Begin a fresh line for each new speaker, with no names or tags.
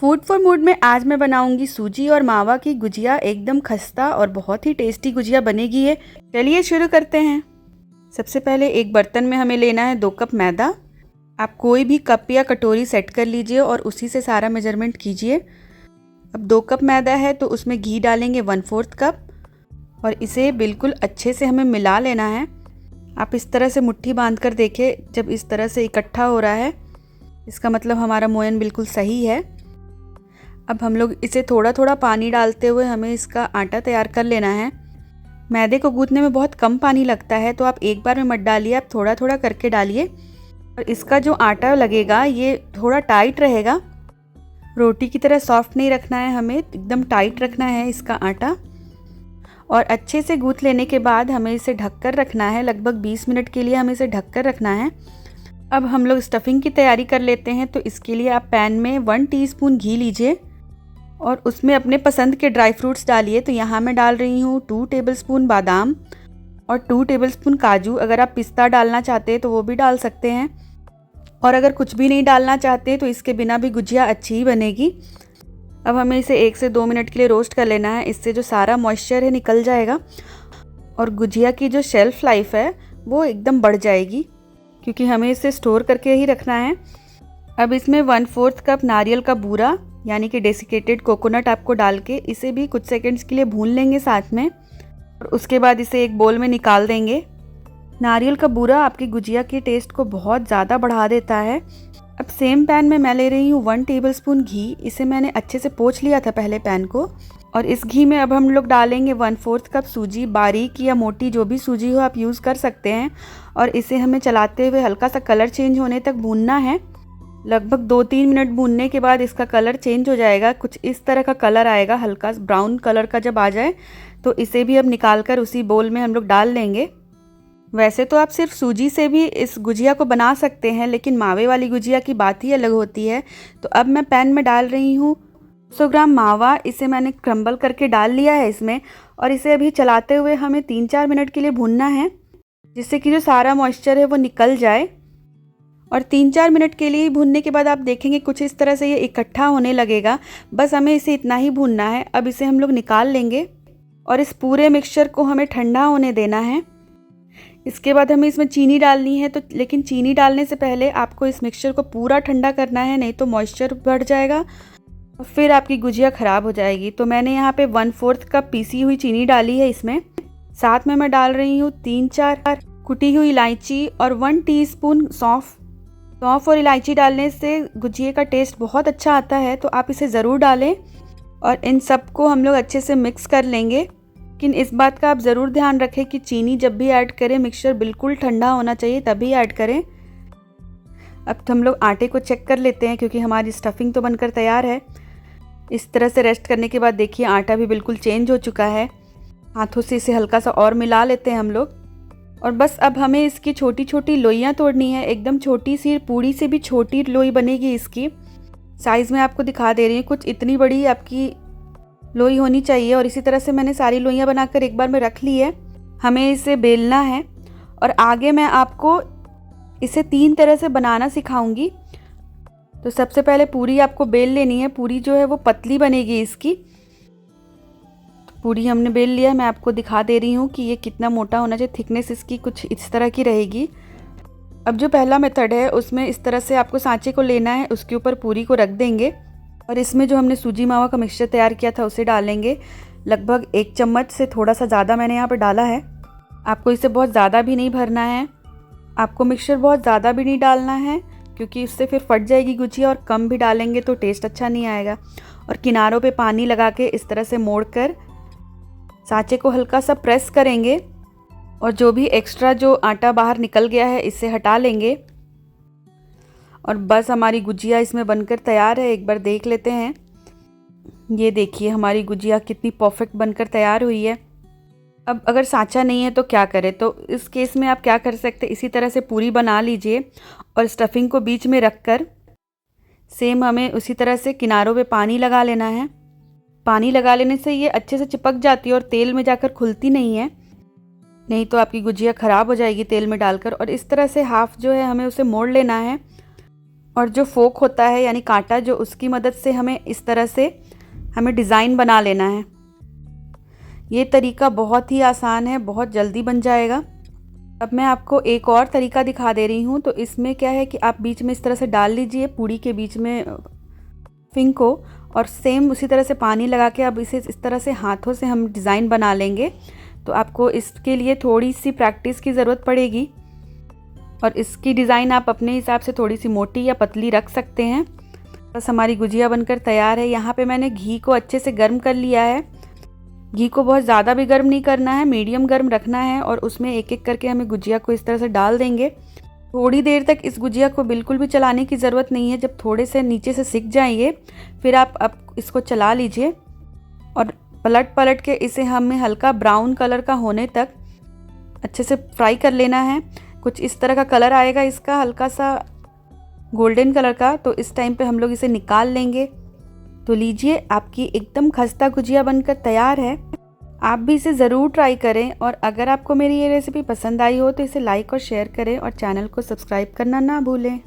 Food for mood में आज मैं बनाऊंगी सूजी और मावा की गुजिया। एकदम खस्ता और बहुत ही टेस्टी गुजिया बनेगी ये। चलिए शुरू करते हैं। सबसे पहले एक बर्तन में हमें लेना है 2 कप मैदा। आप कोई भी कप या कटोरी सेट कर लीजिए और उसी से सारा मेजरमेंट कीजिए। अब 2 कप मैदा है तो उसमें घी डालेंगे 1/4 कप और इसे बिल्कुल अच्छे से हमें मिला लेना है। आप इस तरह से मुट्ठी बांध कर देखें, जब इस तरह से इकट्ठा हो रहा है इसका मतलब हमारा मोयन बिल्कुल सही है। अब हम लोग इसे थोड़ा थोड़ा पानी डालते हुए हमें इसका आटा तैयार कर लेना है। मैदे को गूंथने में बहुत कम पानी लगता है तो आप एक बार में मत डालिए, आप थोड़ा थोड़ा करके डालिए। और इसका जो आटा लगेगा ये थोड़ा टाइट रहेगा, रोटी की तरह सॉफ्ट नहीं रखना है, हमें एकदम टाइट रखना है इसका आटा। और अच्छे से गूंथ लेने के बाद हमें इसे ढककर रखना है। लगभग 20 मिनट के लिए हमें इसे ढककर रखना है। अब हम लोग स्टफिंग की तैयारी कर लेते हैं। तो इसके लिए आप पैन में 1 टीस्पून घी लीजिए और उसमें अपने पसंद के ड्राई फ्रूट्स डालिए। तो यहाँ मैं डाल रही हूँ 2 टेबलस्पून बादाम और 2 टेबलस्पून काजू। अगर आप पिस्ता डालना चाहते हैं तो वो भी डाल सकते हैं, और अगर कुछ भी नहीं डालना चाहते तो इसके बिना भी गुजिया अच्छी ही बनेगी। अब हमें इसे 1 से 2 मिनट के लिए रोस्ट कर लेना है। इससे जो सारा मॉइस्चर है निकल जाएगा और गुजिया की जो शेल्फ़ लाइफ है वो एकदम बढ़ जाएगी, क्योंकि हमें इसे स्टोर करके ही रखना है। अब इसमें 1/4 कप नारियल का बूरा यानी कि डेसिकेटेड कोकोनट आपको डाल के इसे भी कुछ सेकंड्स के लिए भून लेंगे साथ में, और उसके बाद इसे एक बोल में निकाल देंगे। नारियल का बूरा आपकी गुजिया के टेस्ट को बहुत ज़्यादा बढ़ा देता है। अब सेम पैन में मैं ले रही हूँ 1 टेबलस्पून घी। इसे मैंने अच्छे से पोंछ लिया था पहले पैन को, और इस घी में अब हम लोग डालेंगे 1/4 कप सूजी। बारीक या मोटी जो भी सूजी हो आप यूज़ कर सकते हैं, और इसे हमें चलाते हुए हल्का सा कलर चेंज होने तक भूनना है। लगभग 2-3 मिनट भूनने के बाद इसका कलर चेंज हो जाएगा, कुछ इस तरह का कलर आएगा, हल्का ब्राउन कलर का जब आ जाए तो इसे भी अब निकाल कर उसी बोल में हम लोग डाल लेंगे। वैसे तो आप सिर्फ सूजी से भी इस गुजिया को बना सकते हैं, लेकिन मावे वाली गुजिया की बात ही अलग होती है। तो अब मैं पैन में डाल रही हूँ 100 ग्राम मावा। इसे मैंने क्रम्बल करके डाल लिया है इसमें, और इसे अभी चलाते हुए हमें 3-4 मिनट के लिए भूनना है, जिससे कि जो सारा मॉइस्चर है वो निकल जाए। और 3-4 मिनट के लिए भूनने के बाद आप देखेंगे कुछ इस तरह से ये इकट्ठा होने लगेगा। बस हमें इसे इतना ही भूनना है। अब इसे हम लोग निकाल लेंगे और इस पूरे मिक्सचर को हमें ठंडा होने देना है। इसके बाद हमें इसमें चीनी डालनी है, तो लेकिन चीनी डालने से पहले आपको इस मिक्सचर को पूरा ठंडा करना है, नहीं तो मॉइस्चर बढ़ जाएगा और फिर आपकी गुजिया ख़राब हो जाएगी। तो मैंने यहाँ पे 1/4 कप पीसी हुई चीनी डाली है इसमें। साथ में मैं डाल रही हूँ 3-4 कुटी हुई इलायची और 1 टीस्पून सौंफ। सौंफ और इलायची डालने से गुजिया का टेस्ट बहुत अच्छा आता है, तो आप इसे ज़रूर डालें। और इन सबको हम लोग अच्छे से मिक्स कर लेंगे। लेकिन इस बात का आप ज़रूर ध्यान रखें कि चीनी जब भी ऐड करें मिक्सचर बिल्कुल ठंडा होना चाहिए, तभी ऐड करें। अब तो हम लोग आटे को चेक कर लेते हैं, क्योंकि हमारी स्टफिंग तो बनकर तैयार है। इस तरह से रेस्ट करने के बाद देखिए आटा भी बिल्कुल चेंज हो चुका है। हाथों से इसे हल्का सा और मिला लेते हैं हम लोग, और बस अब हमें इसकी छोटी छोटी लोइयाँ तोड़नी है। एकदम छोटी सी, पूड़ी से भी छोटी लोई बनेगी इसकी। साइज़ में आपको दिखा दे रही हूँ, कुछ इतनी बड़ी आपकी लोई होनी चाहिए। और इसी तरह से मैंने सारी लोइयाँ बनाकर एक बार में रख ली है। हमें इसे बेलना है, और आगे मैं आपको इसे 3 तरह से बनाना सिखाऊंगी। तो सबसे पहले पूरी आपको बेल लेनी है। पूरी जो है वो पतली बनेगी इसकी। पूरी हमने बेल लिया, मैं आपको दिखा दे रही हूँ कि ये कितना मोटा होना चाहिए। थिकनेस इसकी कुछ इस तरह की रहेगी। अब जो पहला मेथड है उसमें इस तरह से आपको सांचे को लेना है, उसके ऊपर पूरी को रख देंगे और इसमें जो हमने सूजी मावा का मिक्सचर तैयार किया था उसे डालेंगे। लगभग 1 चम्मच से थोड़ा सा ज़्यादा मैंने यहाँ पर डाला है। आपको इसे बहुत ज़्यादा भी नहीं भरना है, आपको मिक्सचर बहुत ज़्यादा भी नहीं डालना है, क्योंकि उससे फिर फट जाएगी गुजिया, और कम भी डालेंगे तो टेस्ट अच्छा नहीं आएगा। और किनारों पे पानी लगा के इस तरह से मोड़कर सांचे को हल्का सा प्रेस करेंगे, और जो भी एक्स्ट्रा जो आटा बाहर निकल गया है इसे हटा लेंगे। और बस हमारी गुजिया इसमें बनकर तैयार है। एक बार देख लेते हैं। ये देखिए हमारी गुजिया कितनी परफेक्ट बनकर तैयार हुई है। अब अगर सांचा नहीं है तो क्या करें, तो इस केस में आप क्या कर सकते हैं, इसी तरह से पूरी बना लीजिए और स्टफिंग को बीच में रख कर सेम हमें उसी तरह से किनारों पे पानी लगा लेना है। पानी लगा लेने से ये अच्छे से चिपक जाती है और तेल में जाकर खुलती नहीं है, नहीं तो आपकी गुजिया ख़राब हो जाएगी तेल में डालकर। और इस तरह से हाफ जो है हमें उसे मोड़ लेना है। और जो फोक होता है यानी कांटा, जो उसकी मदद से हमें इस तरह से हमें डिज़ाइन बना लेना है। ये तरीका बहुत ही आसान है, बहुत जल्दी बन जाएगा। अब मैं आपको एक और तरीका दिखा दे रही हूँ। तो इसमें क्या है कि आप बीच में इस तरह से डाल लीजिए पूड़ी के बीच में फिंग को, और सेम उसी तरह से पानी लगा के अब इसे इस तरह से हाथों से हम डिज़ाइन बना लेंगे। तो आपको इसके लिए थोड़ी सी प्रैक्टिस की ज़रूरत पड़ेगी, और इसकी डिज़ाइन आप अपने हिसाब से थोड़ी सी मोटी या पतली रख सकते हैं। बस हमारी गुजिया बनकर तैयार है। यहाँ पे मैंने घी को अच्छे से गर्म कर लिया है। घी को बहुत ज़्यादा भी गर्म नहीं करना है, मीडियम गर्म रखना है, और उसमें एक एक करके हमें गुजिया को इस तरह से डाल देंगे। थोड़ी देर तक इस गुजिया को बिल्कुल भी चलाने की ज़रूरत नहीं है। जब थोड़े से नीचे से सिक जाएंगे फिर आप अब इसको चला लीजिए, और पलट पलट के इसे हमें हल्का ब्राउन कलर का होने तक अच्छे से फ्राई कर लेना है। कुछ इस तरह का कलर आएगा इसका, हल्का सा गोल्डन कलर का। तो इस टाइम पे हम लोग इसे निकाल लेंगे। तो लीजिए, आपकी एकदम खस्ता गुजिया बनकर तैयार है। आप भी इसे ज़रूर ट्राई करें, और अगर आपको मेरी ये रेसिपी पसंद आई हो तो इसे लाइक और शेयर करें, और चैनल को सब्सक्राइब करना ना भूलें।